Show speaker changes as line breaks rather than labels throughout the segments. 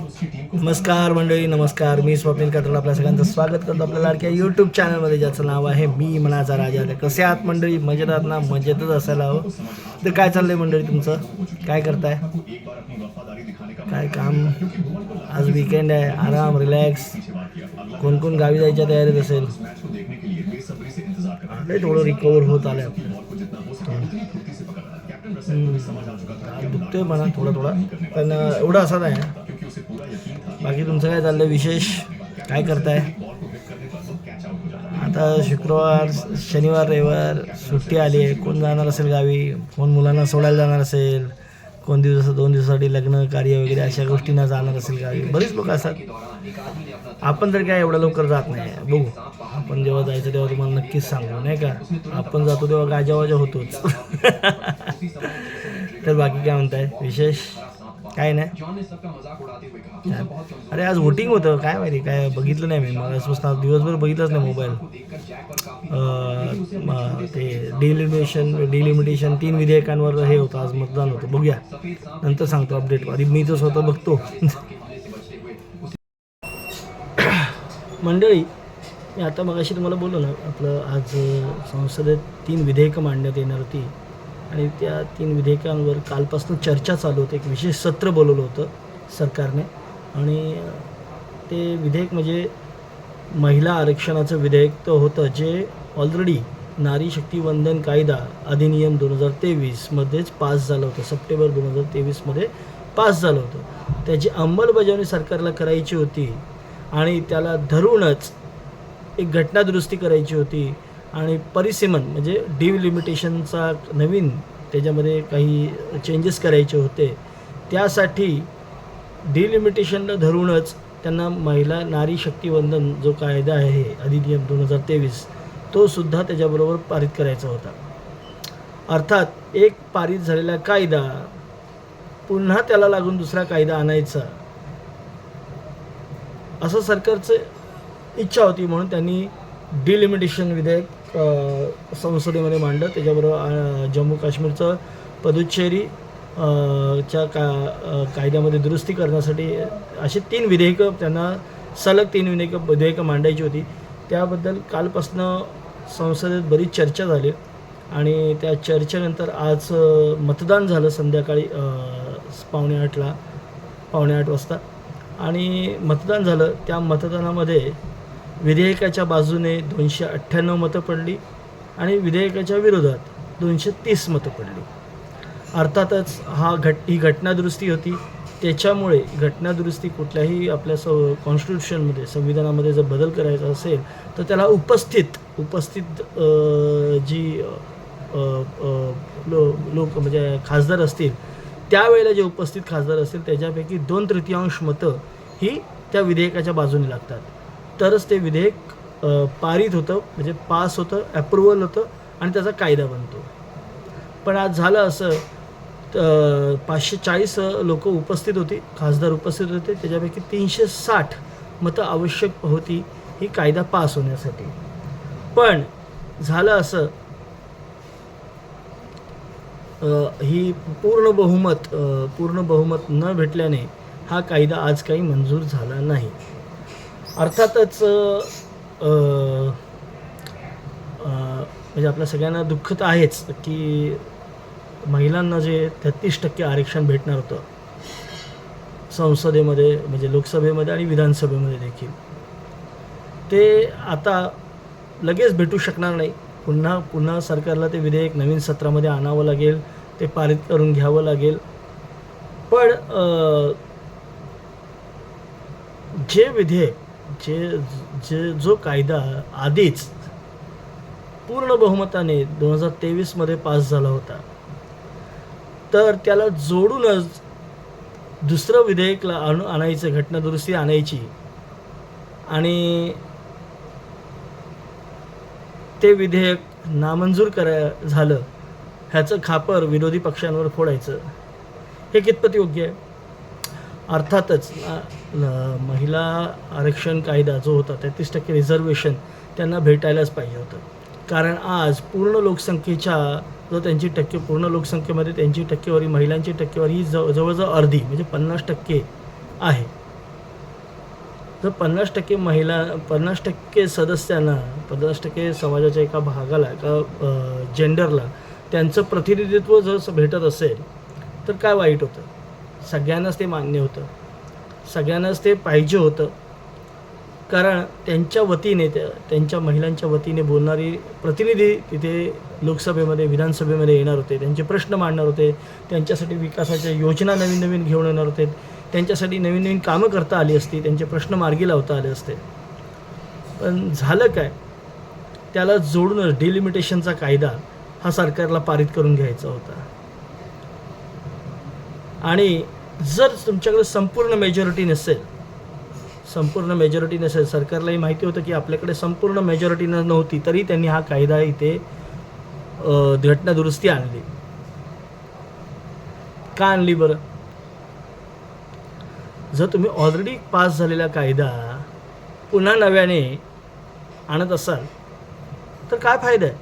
नमस्कार मंडळी, नमस्कार. मी स्वप्नील कात्रड आपल्या सगळ्यांचं स्वागत करतो आपल्या लाडक्या यूट्यूब चॅनलमध्ये, ज्याचं नाव आहे मी मनाचा राजा. तर कसे आहात मंडळी? मजेत आहात ना? मजेतच असायला हवं. तर काय चाललंय मंडळी तुमचं? काय करताय? काय काम? आज वीकेंड आहे, आराम, रिलॅक्स. कोण कोण गावी जायच्या तयारीत असेल? थोडं रिकवर होत आलंय आपलं. दुखतोय म्हणा थोडा, पण एवढं असं नाही. बाकी तुमचं काय चाललंय विशेष? काय करताय? आता शुक्रवार, शनिवार, रविवार सुट्टी आली आहे. कोण जाणार असेल गावी, कोण मुलांना सोडायला जाणार असेल, कोण 2 दिवसासाठी लग्न कार्य वगैरे अशा गोष्टींना जाणार असेल गावी. बरेच लोक असतात. आपण तर काय एवढ्या लवकर जात नाही. बघू, आपण जेव्हा जायचं तेव्हा तुम्हाला नक्कीच सांगू, नाही का? आपण जातो तेव्हा गाजावाजा होतोच. तर बाकी काय म्हणताय विशेष? काय नाही. अरे आज वोटिंग होतं, काय माहिती, काय बघितलं नाही मी. मला आज दिवसभर बघितलंच नाही मोबाईल. ते डिलिमिटेशन 3 विधेयकांवर हे होतं, आज मतदान होतं. बघूया, नंतर सांगतो अपडेट. आधी मी तर स्वतः बघतो. मंडळी, मी आता मगाशी तुम्हाला बोललो ना, आपलं आज संसदेत 3 विधेयकं मांडण्यात येणार होती आणि त्या 3 विधेयकांवर कालपासून चर्चा चालू होती. एक विशेष सत्र बोलवलं होतं सरकारने आणि ते विधेयक म्हणजे महिला आरक्षणाचं विधेयक तर होतं, जे ऑलरेडी नारी शक्ती वंदन कायदा अधिनियम 2023मध्येच पास झालं होतं. सप्टेंबर 2023मध्ये पास झालं होतं. त्याची अंमलबजावणी सरकारला करायची होती आणि त्याला धरूनच एक घटनादुरुस्ती करायची होती आणि परिसीमन म्हणजे डिलिमिटेशनचा नवीन त्याच्यामध्ये काही चेंजेस करायचे होते. त्यासाठी डिलिमिटेशनला धरूनच त्यांना महिला नारी शक्तीवंदन जो कायदा आहे अधिनियम 2023 तो सुद्धा त्याच्याबरोबर पारित करायचा होता. अर्थात एक पारित झालेला कायदा पुन्हा त्याला लागून दुसरा कायदा आणायचा असं सरकारचं इच्छा होती. म्हणून त्यांनी डिलिमिटेशन विधेयक संसदेमध्ये मांडलं. त्याच्याबरोबर जम्मू काश्मीरचं पदुच्चेरी च्या कायद्यामध्ये दुरुस्ती करण्यासाठी असे 3 विधेयकं त्यांना सलग 3 विधेयकं मांडायची होती. त्याबद्दल कालपासनं संसदेत बरीच चर्चा झाली आणि त्या चर्चेनंतर आज मतदान झालं संध्याकाळी 7:45 वाजता आणि मतदान झालं. त्या मतदानामध्ये विधेयकाच्या बाजूने 298 मतं पडली आणि विधेयकाच्या विरोधात 230 मतं पडली. अर्थातच ही घटनादुरुस्ती होती. त्याच्यामुळे घटनादुरुस्ती कुठल्याही आपल्या कॉन्स्टिट्यूशनमध्ये, संविधानामध्ये जर बदल करायचा असेल तर त्याला उपस्थित जी लोक म्हणजे खासदार असतील, त्यावेळेला जे उपस्थित खासदार असतील त्याच्यापैकी 2/3 मतं ही त्या विधेयकाच्या बाजूने लागतात. तरच ते विधेयक पारित होतं, म्हणजे पास होतं, ॲप्रुव्हल होतं आणि त्याचा कायदा बनतो. पण आज झालं असं, 540 लोक उपस्थित होती, खासदार उपस्थित होते. त्याच्यापैकी 360 मतं आवश्यक होती ही कायदा पास होण्यासाठी. पण झालं असं, ही पूर्ण बहुमत न भेटल्याने हा कायदा आज काही मंजूर झाला नाही. अर्थातच म्हणजे आपल्या सगळ्यांना दुःख तर आहेच की महिलांना जे 33% आरक्षण भेटणार होतं संसदेमध्ये, म्हणजे लोकसभेमध्ये आणि विधानसभेमध्ये देखील, ते आता लगेच भेटू शकणार नाही. पुन्हा सरकारला ते विधेयक नवीन सत्रामध्ये आणावं लागेल, ते पारित करून घ्यावं लागेल. पण जे विधेयक जो कायदा आधीच पूर्ण बहुमताने 2023मध्ये पास झाला होता, तर त्याला जोडूनच दुसरं विधेयकला आणायचं, घटनादुरुस्ती आणायची आणि ते विधेयक नामंजूर झालं ह्याचं खापर विरोधी पक्षांवर फोडायचं, हे कितपत योग्य आहे? अर्थातच महिला आरक्षण कायदा जो होता, 33% रिझर्वेशन त्यांना भेटायलाच पाहिजे होतं. कारण आज पूर्ण लोकसंख्येच्या जो त्यांची पूर्ण लोकसंख्येमध्ये त्यांची टक्केवारी, महिलांची टक्केवारी ही जवळजवळ अर्धी म्हणजे 50% आहे. जर 50% सदस्यांना, 50% समाजाच्या एका भागाला, एका जेंडरला त्यांचं प्रतिनिधित्व जर भेटत असेल तर काय वाईट होतं? सगळ्यांनाच ते मान्य होतं, सगळ्यांनाच ते पाहिजे होतं. कारण त्यांच्या वतीने, त्यांच्या महिलांच्या वतीने बोलणारी प्रतिनिधी तिथे लोकसभेमध्ये, विधानसभेमध्ये येणार होते, त्यांचे प्रश्न मांडणार होते, त्यांच्यासाठी विकासाच्या योजना नवीन नवीन घेऊन येणार होते, त्यांच्यासाठी नवीन नवीन कामं करता आली असती, त्यांचे प्रश्न मार्गी लावता आले असते. पण झालं काय? त्याला जोडूनच डिलिमिटेशनचा कायदा हा सरकारला पारित करून घ्यायचा होता. आणि जर तुमच्याकडे संपूर्ण मेजॉरिटी नसेल, सरकारलाही माहिती होतं की आपल्याकडे संपूर्ण मेजॉरिटी नव्हती, तरी त्यांनी हा कायदा इथे घटनादुरुस्ती आणली. का आणली बरं? जर तुम्ही ऑलरेडी पास झालेला कायदा पुन्हा नव्याने आणत असाल तर काय फायदा आहे?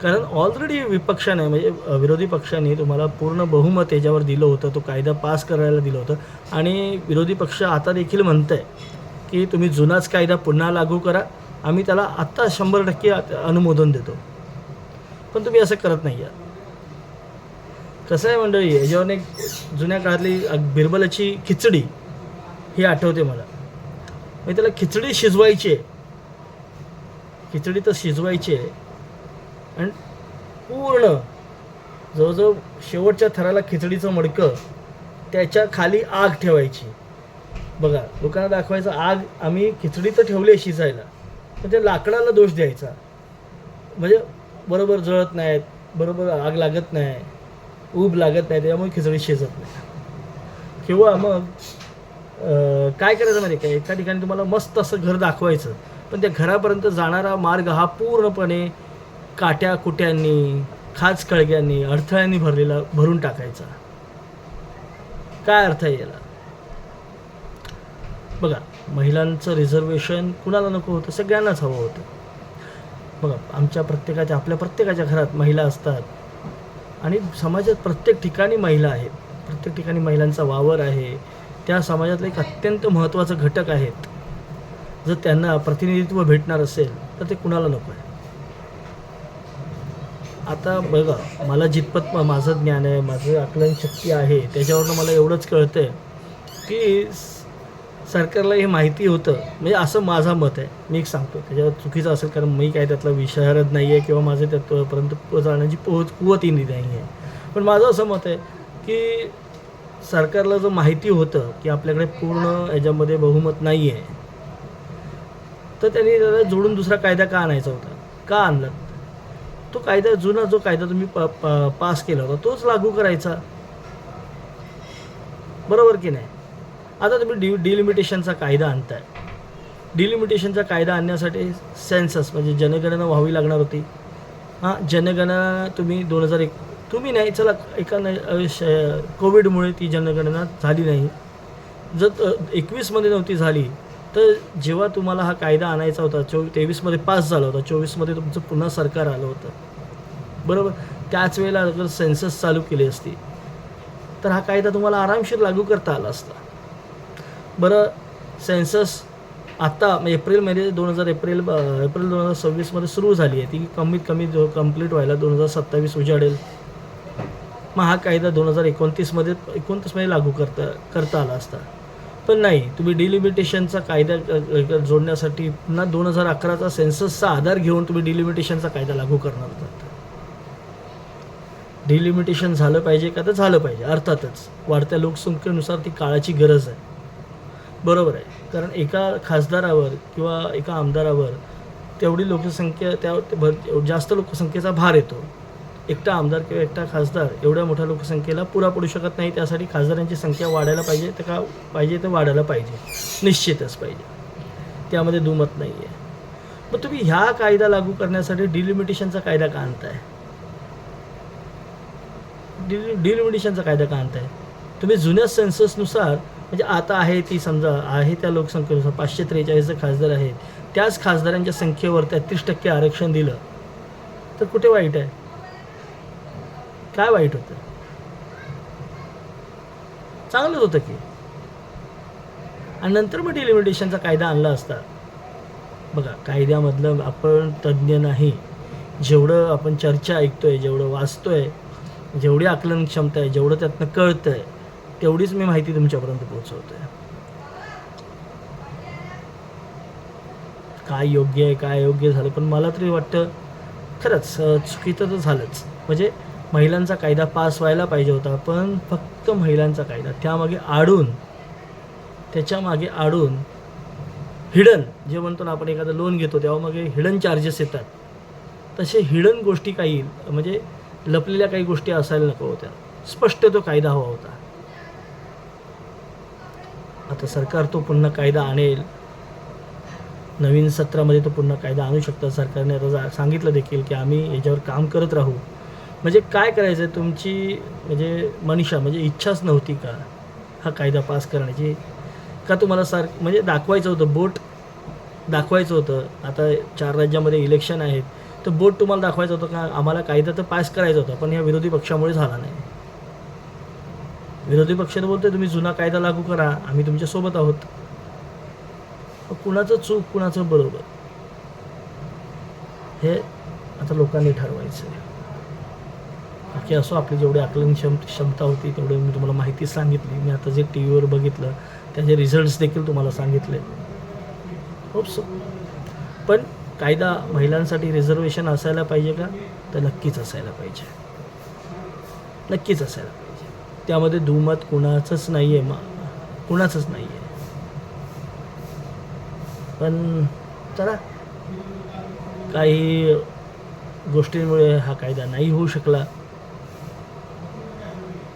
कारण ऑलरेडी विपक्षाने, म्हणजे विरोधी पक्षाने तुम्हाला पूर्ण बहुमत याच्यावर दिलं होतं, तो कायदा पास करायला दिलं होतं. आणि विरोधी पक्ष आता देखील म्हणत आहे की तुम्ही जुनाच कायदा पुन्हा लागू करा, आम्ही त्याला आत्ता 100% अनुमोदन देतो. पण तुम्ही असं करत नाही आहात. कसं आहे मंडळी, याच्यावर एक जुन्या काळातली बिरबलाची खिचडी ही आठवते मला. म्हणजे त्याला खिचडी शिजवायची आहे, खिचडी तर शिजवायची आहे, आणि पूर्ण जवळजवळ शेवटच्या थराला खिचडीचं मडकं, त्याच्या खाली आग ठेवायची. बघा, लोकांना दाखवायचं आग, आम्ही खिचडी तर ठेवली आहे शिजायला, पण त्या लाकडाला दोष द्यायचा. म्हणजे बरोबर जळत नाहीत, बरोबर आग लागत नाही, ऊब लागत नाही, त्यामुळे खिचडी शिजत नाही. किंवा मग काय करायचं माहिती आहे का, एका ठिकाणी तुम्हाला मस्त असं घर दाखवायचं, पण त्या घरापर्यंत जाणारा मार्ग हा पूर्णपणे काट्या कुट्यांनी, खाचखळग्यांनी, अडथळ्यांनी भरून टाकायचा. काय अर्थ आहे याला? बघा, महिलांचं रिझर्वेशन कुणाला नको होतं? सगळ्यांनाच हवं होतं. बघा, आपल्या प्रत्येकाच्या घरात महिला असतात, आणि समाजात प्रत्येक ठिकाणी महिला आहेत, प्रत्येक ठिकाणी महिलांचा वावर आहे, त्या समाजातलं एक अत्यंत महत्त्वाचं घटक आहेत. जर त्यांना प्रतिनिधित्व भेटणार असेल तर ते कुणाला नको आहे? आता बघा, मला जितपत माझं ज्ञान आहे, माझं आकलन शक्ती आहे, त्याच्यावरनं मला एवढंच कळतं आहे की सरकारला हे माहिती होतं. म्हणजे असं माझं मत आहे, मी एक सांगतो, त्याच्यावर चुकीचं असेल कारण मी काय त्यातला विशारद नाही आहे किंवा माझं त्यातपर्यंत जाण्याची कुवतही नाही आहे. पण माझं असं मत आहे की सरकारला जर माहिती होतं की आपल्याकडे पूर्ण याच्यामध्ये बहुमत नाही आहे, तर त्यांनी त्याला जोडून दुसरा कायदा का आणायचा होता? का आणला? तो कायदा, जुना जो कायदा तुम्ही पास केला होता तोच लागू करायचा, बरोबर की नाही? आता तुम्ही डिलिमिटेशनचा कायदा आणताय. डिलिमिटेशनचा कायदा आणण्यासाठी सेन्सस म्हणजे जनगणना व्हावी लागणार होती. जनगणना तुम्ही 2001 तुम्ही नाही, चला कोविडमुळे ती जनगणना झाली नाही. जर 21मध्ये नव्हती झाली तर जेव्हा तुम्हाला हा कायदा आणायचा होता, 23मध्ये पास झाला होता, 24मध्ये तुमचं पुन्हा सरकार आलं होतं, बरोबर? त्याच वेळेला जर सेन्सस चालू केली असती तर हा कायदा तुम्हाला आरामशीर लागू करता आला असता. बरं, सेन्सस आत्ता एप्रिल 2026मध्ये सुरू झाली आहे, ती कमीत कमी कंप्लीट व्हायला 2027 उजाडेल. मग हा कायदा 2029मध्ये लागू करता आला असता. पण नाही, तुम्ही डिलिमिटेशनचा कायदा जोडण्यासाठी पुन्हा 2011चा सेन्ससचा आधार घेऊन तुम्ही डिलिमिटेशनचा कायदा लागू करणार होतात. डिलिमिटेशन झालं पाहिजे का? तर झालं पाहिजे, अर्थातच वाढत्या लोकसंख्येनुसार ती काळाची गरज आहे, बरोबर आहे. कारण एका खासदारावर किंवा एका आमदारावर तेवढी लोकसंख्या, जास्त लोकसंख्येचा भार येतो. एकटा आमदार किंवा एकटा खासदार एवढ्या मोठ्या लोकसंख्येला पुरा पडू शकत नाही. त्यासाठी खासदारांची संख्या वाढायला पाहिजे, तर का पाहिजे तर वाढायला पाहिजे, निश्चितच पाहिजे, त्यामध्ये दुमत नाही आहे. मग तुम्ही ह्या कायदा लागू करण्यासाठी डिलिमिटेशनचा कायदा का आणताय? डिलिमिटेशनचा कायदा का आणताय? तुम्ही जुन्या सेन्ससनुसार, म्हणजे आता आहे ती, समजा आहे त्या लोकसंख्येनुसार 543 खासदार आहेत, त्याच खासदारांच्या संख्येवर 33% आरक्षण दिलं तर कुठे वाईट आहे? काय वाईट होतं? चांगलंच होतं की. आणि नंतर मग डिलिमिटेशनचा कायदा आणला असता. बघा, कायद्यामधलं आपण तज्ज्ञ नाही. जेवढं आपण चर्चा ऐकतोय, जेवढं वाचतोय, जेवढी आकलन क्षमता आहे, जेवढं त्यातनं कळतं आहे, तेवढीच मी माहिती तुमच्यापर्यंत पोहोचवतो आहे. काय योग्य आहे, काय अयोग्य झालं, पण मला तरी वाटतं खरंच चुकीचं तर झालंच. म्हणजे महिलांचा कायदा पास व्हायला पाहिजे होता, पण फक्त महिलांचा कायदा त्याच्यामागे आडून हिडन, जे म्हणतो ना आपण एखादं लोन घेतो तेव्हा मग हिडन चार्जेस येतात, तसे हिडन गोष्टी काही, म्हणजे लपलेल्या काही गोष्टी असायला नको होत्या. स्पष्ट तो कायदा हवा होता. आता सरकार तो पुन्हा कायदा आणेल, नवीन सत्रामध्ये तो पुन्हा कायदा आणू शकतं. सरकारने आता सांगितलं देखील की आम्ही याच्यावर काम करत राहू. म्हणजे काय करायचं आहे तुमची, म्हणजे मनीषा, म्हणजे इच्छाच नव्हती का हा कायदा पास करण्याची? का तुम्हाला म्हणजे दाखवायचं होतं, बोट दाखवायचं होतं? आता 4 राज्यामध्ये इलेक्शन आहेत, तर बोट तुम्हाला दाखवायचं होतं का आम्हाला कायदा तर पास करायचा होता, पण ह्या विरोधी पक्षामुळे झाला नाही. विरोधी पक्ष तर बोलतोय तुम्ही जुना कायदा लागू करा, आम्ही तुमच्यासोबत आहोत. कुणाचं चूक, कुणाचं बरोबर, हे आता लोकांनी ठरवायचं आहे. बाकी असो, आपली जेवढी आकलन क्षमता होती तेवढी मी तुम्हाला माहिती सांगितली. मी आता जे टी व्हीवर बघितलं त्याचे रिझल्ट्स देखील तुम्हाला सांगितले. Hope so. पण कायदा महिलांसाठी रिझर्वेशन असायला पाहिजे का? तर नक्कीच असायला पाहिजे, नक्कीच असायला पाहिजे. त्यामध्ये दुमत कुणाचंच नाही आहे, कुणाचंच नाही आहे. पण चला, काही गोष्टींमुळे हा कायदा नाही होऊ शकला.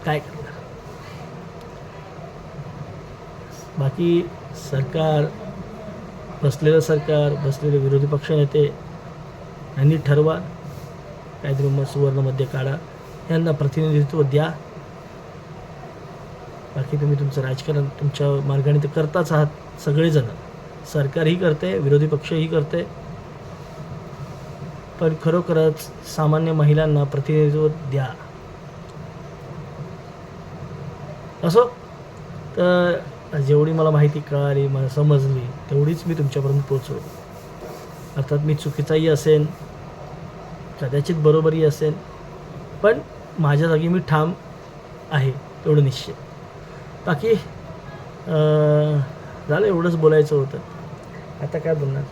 काय करणार? बाकी सरकार, बसलेले विरोधी पक्षनेते यांनी ठरवा, काहीतरी मग सुवर्णमध्ये काढा, यांना प्रतिनिधित्व द्या. बाकी तुम्ही तुमचं राजकारण तुमच्या मार्गाने तर करताच आहात सगळेजण. सरकारही करते, विरोधी पक्षही करते, पण खरोखरच सामान्य महिलांना प्रतिनिधित्व द्या. असो, तर जेवढी मला माहिती कळाली, मला समजली, तेवढीच मी तुमच्यापर्यंत पोचवली. अर्थात मी चुकीचाही असेन, कदाचित बरोबरही असेल, पण माझ्या जागी मी ठाम आहे, एवढं निश्चित. बाकी झालं, एवढंच बोलायचं होतं. आता काय बोलणार,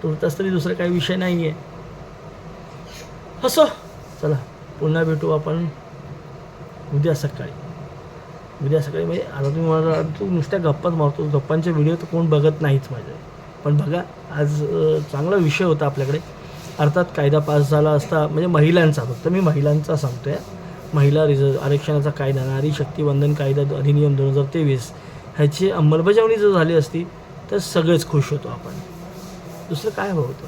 तुर्तास तरी दुसरा काही विषय नाही आहे. असो, चला पुन्हा भेटू आपण उद्या सकाळी. म्हणजे आता तुम्ही मला, तू नुसत्या गप्पाच मारतो, गप्पांचे व्हिडिओ तर कोण बघत नाहीच माझे. पण बघा, आज चांगला विषय होता आपल्याकडे. अर्थात कायदा पास झाला असता, म्हणजे महिलांचा, फक्त मी महिलांचा सांगतो आहे, महिला आरक्षणाचा कायदा, नारी शक्ती वंदन कायदा अधिनियम 2023 ह्याची अंमलबजावणी जर झाली असती तर सगळेच खुश होतो आपण. दुसरं काय हवं होतं?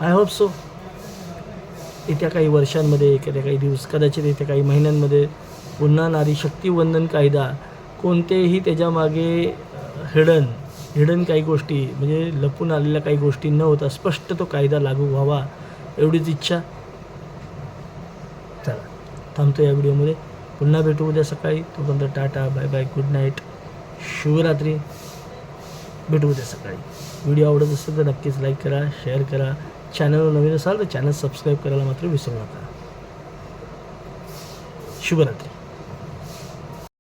आय होप सो येत्या काही वर्षांमध्ये, येत्या काही दिवस, कदाचित येत्या काही महिन्यांमध्ये पुन्हा नारी शक्ती वंदन कायदा, कोणतेही त्याच्यामागे हिडन काही गोष्टी, म्हणजे लपून आलेल्या काही गोष्टी न होता स्पष्ट तो कायदा लागू व्हावा, एवढीच इच्छा. चला, थांबतो या व्हिडिओमध्ये. पुन्हा भेटू उद्या सकाळी. तोपर्यंत टाटा, बाय बाय, गुड नाईट, शुभरात्री. भेटू उद्या सकाळी. व्हिडिओ आवडत असेल तर नक्कीच लाईक करा, शेअर करा. चॅनलवर नवीन असाल तर चॅनल सबस्क्राईब करायला मात्र विसरू नका. शुभरात्री.